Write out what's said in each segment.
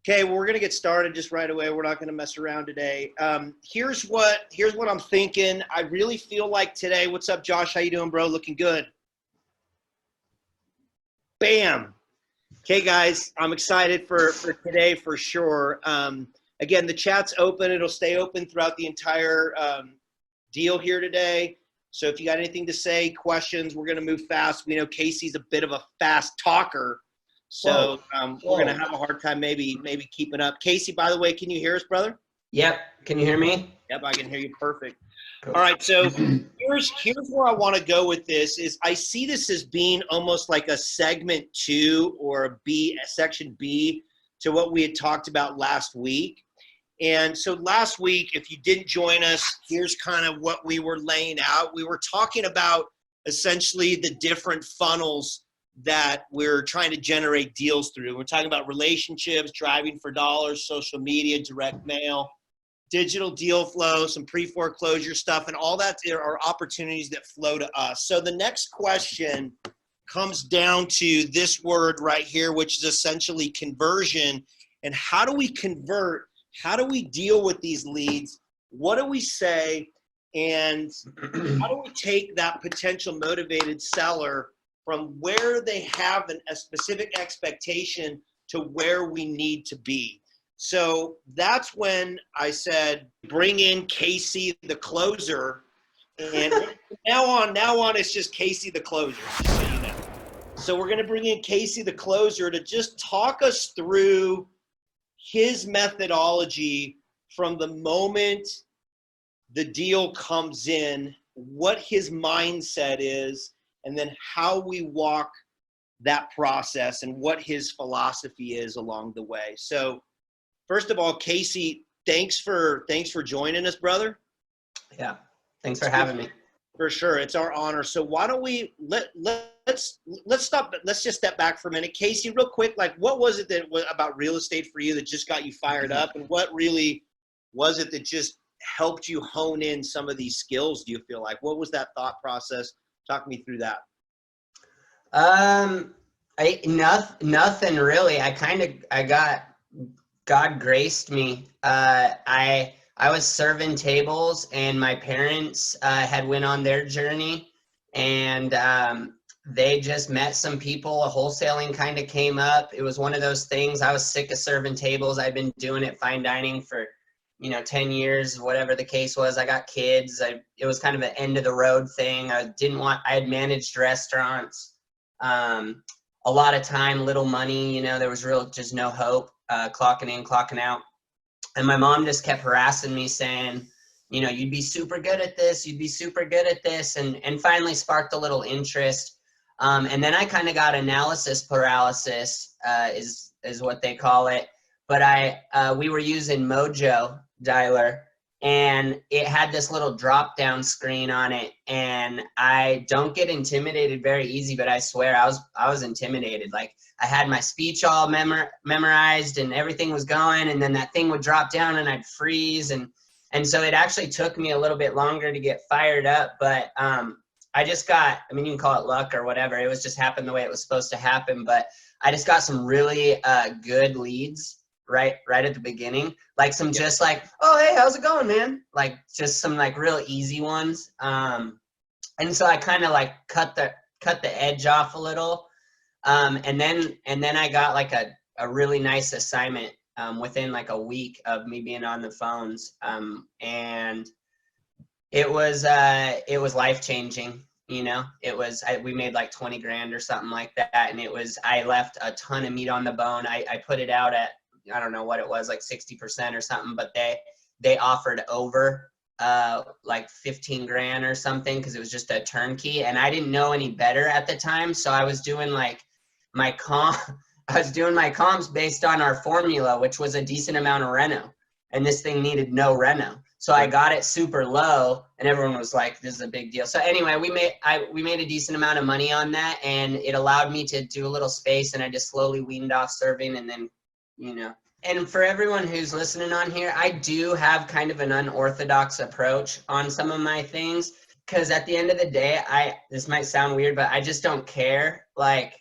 Okay, well, we're gonna get started just right away. We're not gonna mess around today. Here's what I'm thinking. I really feel like today. What's up, Josh? How you doing, bro? Looking good. Bam. Okay, guys, I'm excited for today for sure. Again, the chat's open. It'll stay open throughout the entire deal here today. So if you got anything to say, questions, we're gonna move fast. We know Casey's a bit of a fast talker. So we're going to have a hard time maybe keeping up. Casey, by the way, can you hear us, brother? Yep. Can you hear me? Yep, I can hear you perfect. Cool. All right, so here's where I want to go with this is I see this as being almost like a segment 2 or a section B to what we had talked about last week. And so last week, if you didn't join us, here's kind of what we were laying out. We were talking about essentially the different funnels that we're trying to generate deals through. We're talking about relationships, driving for dollars, social media, direct mail, digital deal flow, some pre-foreclosure stuff, and all that are opportunities that flow to us. So the next question comes down to this word right here, which is essentially conversion. And how do we convert? How do we deal with these leads? What do we say? And how do we take that potential motivated seller from where they have a specific expectation to where we need to be? So that's when I said, bring in Casey the closer. And now on, it's just Casey the closer, just so you know. So we're gonna bring in Casey the closer to just talk us through his methodology from the moment the deal comes in, what his mindset is, and then how we walk that process and what his philosophy is along the way. So first of all, Casey, thanks for joining us, brother. Yeah, thanks for having me. For sure, it's our honor. So why don't we let's stop. Let's just step back for a minute, Casey, real quick. Like, what was it that was about real estate for you that just got you fired up, and what really was it that just helped you hone in some of these skills? Do you feel like what was that thought process? Talk me through that. Nothing really. God graced me. I was serving tables, and my parents had went on their journey, and they just met some people. Wholesaling kind of came up. It was one of those things. I was sick of serving tables. I'd been doing it fine dining for 10 years, whatever the case was. I got kids. It was kind of an end of the road thing. I had managed restaurants, a lot of time, little money, there was just no hope, clocking in, clocking out. And my mom just kept harassing me saying, you'd be super good at this. You'd be super good at this. And finally sparked a little interest. And then I kind of got analysis paralysis, is what they call it. But we were using Mojo Dialer, and it had this little drop down screen on it, and I don't get intimidated very easy, but I swear I was intimidated. Like, I had my speech all memorized and everything was going, and then that thing would drop down and I'd freeze, and so it actually took me a little bit longer to get fired up. But I just got, you can call it luck or whatever, it was just happened the way it was supposed to happen. But I just got some really good leads right at the beginning, like some just like, oh hey, how's it going, man? Like just some like real easy ones. And so I kind of like cut the edge off a little, and then I got like a really nice assignment within like a week of me being on the phones, and it was life changing. It was, we made like 20 grand or something like that, and I left a ton of meat on the bone. I put it out at, I don't know what it was, like 60% or something, but they offered over like 15 grand or something, because it was just a turnkey, and I didn't know any better at the time. So I was doing like my comps based on our formula, which was a decent amount of reno, and this thing needed no reno. So I got it super low, and everyone was like, this is a big deal. So anyway, we made a decent amount of money on that, and it allowed me to do a little space, and I just slowly weaned off serving. And then and for everyone who's listening on here, I do have kind of an unorthodox approach on some of my things, because at the end of the day, this might sound weird, but I just don't care. Like,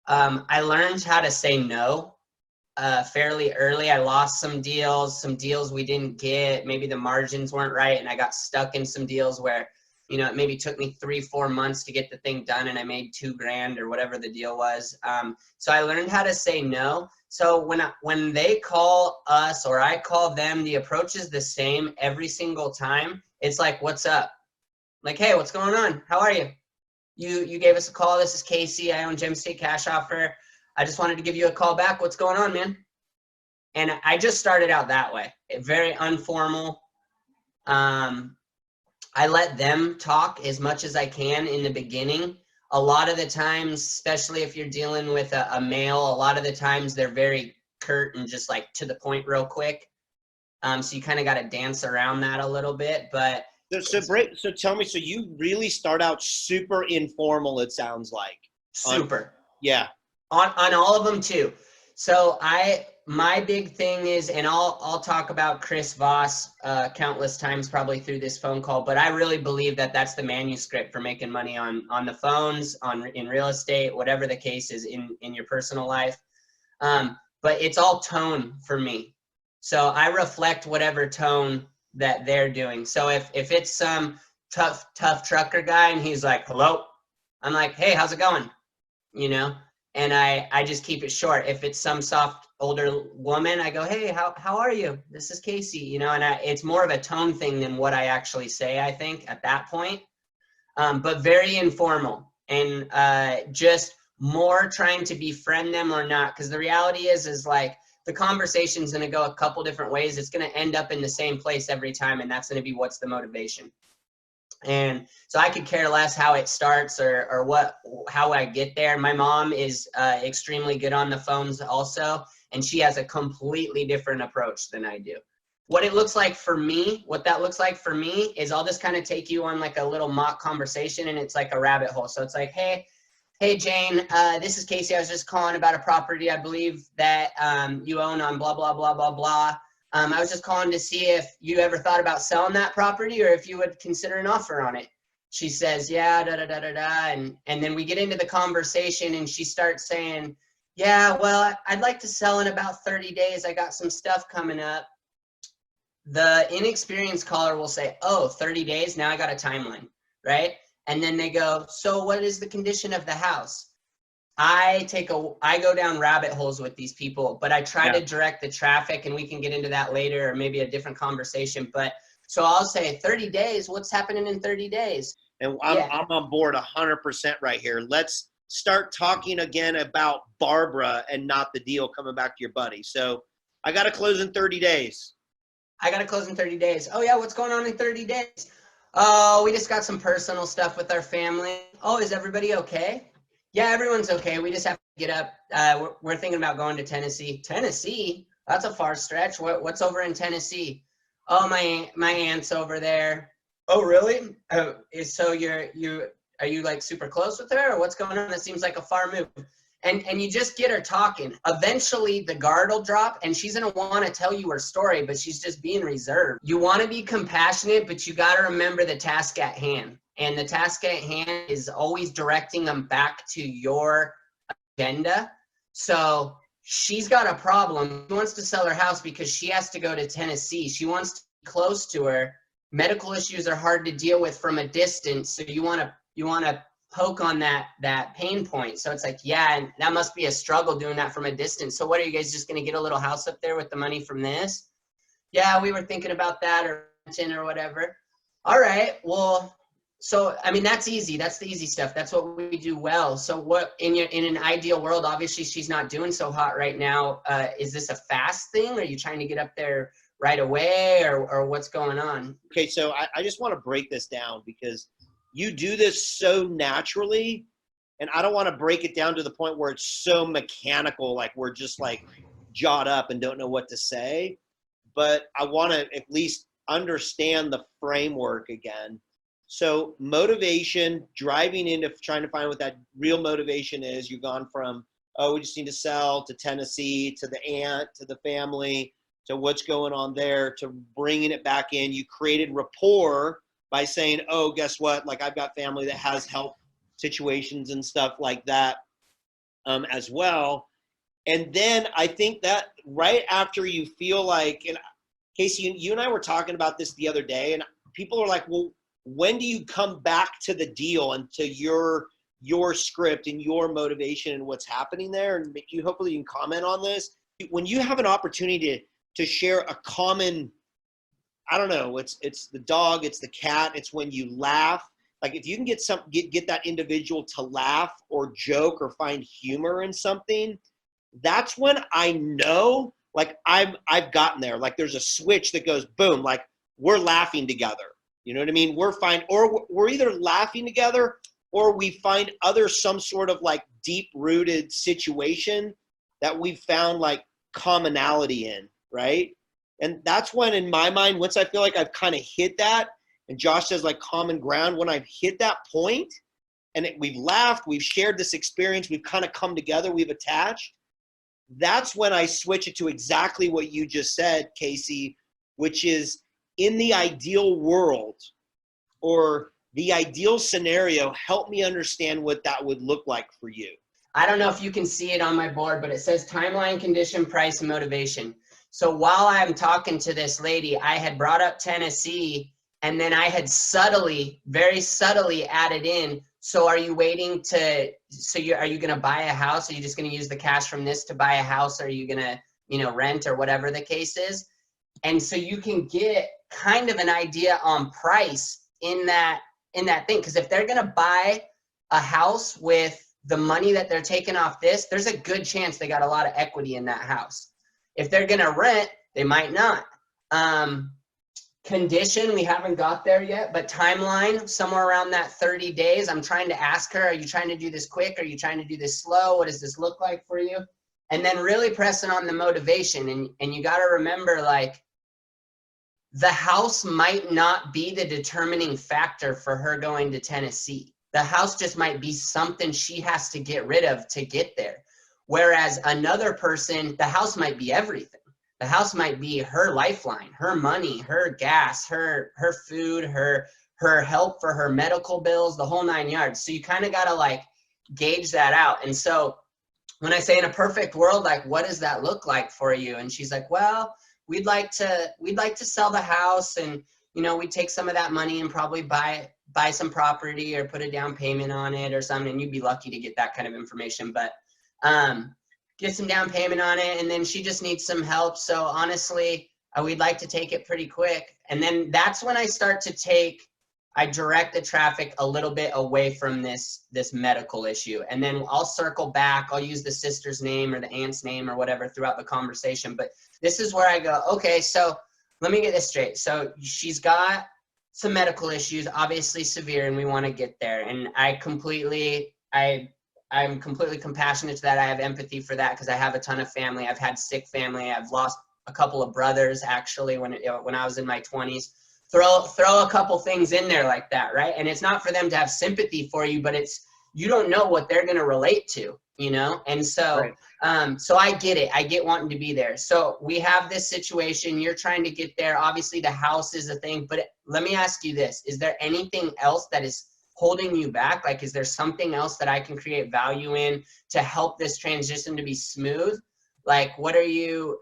I learned how to say no fairly early. I lost some deals we didn't get. Maybe the margins weren't right, and I got stuck in some deals where, you know, it maybe took me 3-4 months to get the thing done, and I made $2,000 or whatever the deal was. So I learned how to say no. So when they call us or I call them, the approach is the same every single time. It's like, what's up? Like, hey, what's going on? How are you? You gave us a call. This is Casey. I own Gem State Cash Offer. I just wanted to give you a call back. What's going on, man? And I just started out that way, very informal. I let them talk as much as I can in the beginning. A lot of the times, especially if you're dealing with a male, a lot of the times they're very curt and just like to the point real quick. So you kind of got to dance around that a little bit, but so tell me, so you really start out super informal, it sounds like. Super. Yeah. On all of them too. So my big thing is, and I'll talk about Chris Voss countless times probably through this phone call, but I really believe that that's the manuscript for making money on the phones, in real estate, whatever the case is in your personal life. But it's all tone for me. So I reflect whatever tone that they're doing. So if it's some tough trucker guy and he's like, hello, I'm like, hey, how's it going? You know, and I just keep it short. If it's some soft older woman, I go, hey, how are you? This is Casey, you know, and it's more of a tone thing than what I actually say, I think, at that point. But very informal and just more trying to befriend them or not. Because the reality is like the conversation's going to go a couple different ways. It's going to end up in the same place every time. And that's going to be what's the motivation. And so I could care less how it starts or how I get there. My mom is extremely good on the phones also, and she has a completely different approach than I do. What that looks like for me is I'll just kind of take you on like a little mock conversation, and it's like a rabbit hole. So it's like, hey Jane, this is Casey. I was just calling about a property I believe that you own on blah, blah, blah, blah, blah. I was just calling to see if you ever thought about selling that property or if you would consider an offer on it. She says, yeah, da, da, da, da, da. And then we get into the conversation and she starts saying, yeah, well, I'd like to sell in about 30 days. I got some stuff coming up. The inexperienced caller will say, oh, 30 days? Now I got a timeline, right? And then they go, so what is the condition of the house? I go down rabbit holes with these people, but I try to direct the traffic, and we can get into that later or maybe a different conversation. But so I'll say 30 days, what's happening in 30 days? And I'm on board 100% right here. Let's start talking again about Barbara and not the deal coming back to your buddy. So I got to close in 30 days. I got to close in 30 days. Oh yeah, what's going on in 30 days? Oh, we just got some personal stuff with our family. Oh, is everybody okay? Yeah, everyone's okay. We just have to get up. We're thinking about going to Tennessee. Tennessee? That's a far stretch. What's over in Tennessee? Oh, my aunt's over there. Oh, really? So are you like super close with her, or what's going on? That seems like a far move. And you just get her talking. Eventually, the guard will drop, and she's going to want to tell you her story, but she's just being reserved. You want to be compassionate, but you got to remember the task at hand. And the task at hand is always directing them back to your agenda. So she's got a problem. She wants to sell her house because she has to go to Tennessee. She wants to be close to her. Medical issues are hard to deal with from a distance. So you want to poke on that pain point. So it's like, yeah, and that must be a struggle doing that from a distance. So what are you guys just going to get a little house up there with the money from this? Yeah, we were thinking about that or renting or whatever. All right, well, so I mean that's easy. That's the easy stuff. That's what we do well. So what in an ideal world, obviously she's not doing so hot right now. Is this a fast thing? Are you trying to get up there right away, or what's going on? Okay, so I just want to break this down because you do this so naturally, and I don't want to break it down to the point where it's so mechanical, like we're just like jawed up and don't know what to say. But I want to at least understand the framework again. So motivation, driving into trying to find what that real motivation is. You've gone from, oh, we just need to sell, to Tennessee, to the aunt, to the family, to what's going on there, to bringing it back in. You created rapport by saying, oh, guess what? Like I've got family that has health situations and stuff like that as well. And then I think that right after you feel like, and Casey, you and I were talking about this the other day, and people are like, well, when do you come back to the deal and to your script and your motivation and what's hopefully you can comment on this. When you have an opportunity to share a common, I don't know, it's the dog, it's the cat, it's when you laugh. Like if you can get that individual to laugh or joke or find humor in something, that's when I know like I've gotten there. Like there's a switch that goes boom, like we're laughing together. You know what I mean? We're fine, or we're either laughing together or we find some sort of like deep rooted situation that we've found like commonality in, right? And that's when in my mind, once I feel like I've kind of hit that, and Josh says like common ground, when I've hit that point and we've laughed, we've shared this experience, we've kind of come together, we've attached, that's when I switch it to exactly what you just said, Casey, which is in the ideal world or the ideal scenario, help me understand what that would look like for you. I don't know if you can see it on my board, but it says timeline, condition, price, and motivation. So while I'm talking to this lady, I had brought up Tennessee, and then I had very subtly added in, so are you waiting to, are you going to buy a house? Are you just going to use the cash from this to buy a house? Or are you going to, rent or whatever the case is? And so you can get kind of an idea on price in that thing. Because if they're going to buy a house with the money that they're taking off this, there's a good chance they got a lot of equity in that house. If they're going to rent, they might not. Condition, we haven't got there yet, but timeline, somewhere around that 30 days. I'm trying to ask her, are you trying to do this quick? Are you trying to do this slow? What does this look like for you? And then really pressing on the motivation. And you got to remember, like, the house might not be the determining factor for her going to Tennessee. The house just might be something she has to get rid of to get there. Whereas another person, the house might be everything. The house might be her lifeline, her money, her gas, her food, her help for her medical bills, the whole 9 yards. So you kind of got to like gauge that out. And so when I say in a perfect world, like, what does that look like for you? And she's like, well, we'd like to sell the house, and we'd take some of that money and probably buy some property or put a down payment on it or something. And you'd be lucky to get that kind of information, but get some down payment on it. And then she just needs some help. So honestly, we'd like to take it pretty quick. And then that's when I start to I direct the traffic a little bit away from this medical issue. And then I'll circle back. I'll use the sister's name or the aunt's name or whatever throughout the conversation. But this is where I go, okay, so let me get this straight. So she's got some medical issues, obviously severe, and we want to get there. And I'm completely compassionate to that. I have empathy for that because I have a ton of family. I've had sick family. I've lost a couple of brothers actually when I was in my 20s. Throw a couple things in there like that, right? And it's not for them to have sympathy for you, but you don't know what they're going to relate to, And so, right. So I get it. I get wanting to be there. So we have this situation. You're trying to get there. Obviously, the house is a thing. But let me ask you this: is there anything else that is holding you back? Like, is there something else that I can create value in to help this transition to be smooth? Like, what are you?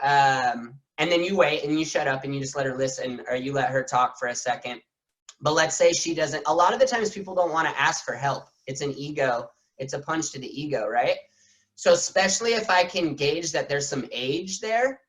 And then you wait and you shut up and you just let her listen, or you let her talk for a second. But let's say she doesn't. A lot of the times people don't want to ask for help. It's an ego. It's a punch to the ego, right? So especially if I can gauge that there's some age there,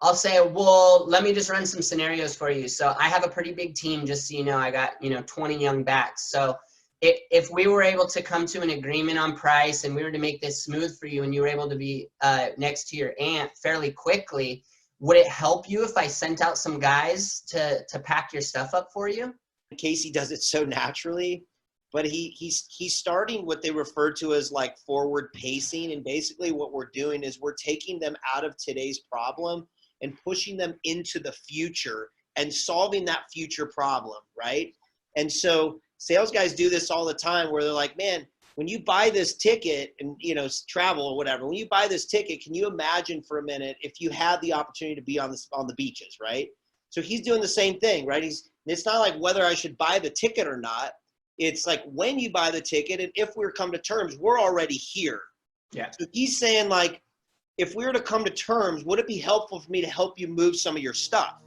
I'll say, well, let me just run some scenarios for you. So I have a pretty big team, just so you know. I got 20 young backs. So if we were able to come to an agreement on price and we were to make this smooth for you and you were able to be next to your aunt fairly quickly, would it help you if I sent out some guys to pack your stuff up for you? Casey does it so naturally, but he's starting what they refer to as like forward pacing. And basically what we're doing is we're taking them out of today's problem and pushing them into the future and solving that future problem, right? And so sales guys do this all the time where they're like, man, when you buy this ticket and, travel or whatever, when you buy this ticket, can you imagine for a minute if you had the opportunity to be on the beaches, right? So he's doing the same thing, right? It's not like whether I should buy the ticket or not. It's like when you buy the ticket and if we're come to terms, we're already here. Yeah. So he's saying like, if we were to come to terms, would it be helpful for me to help you move some of your stuff?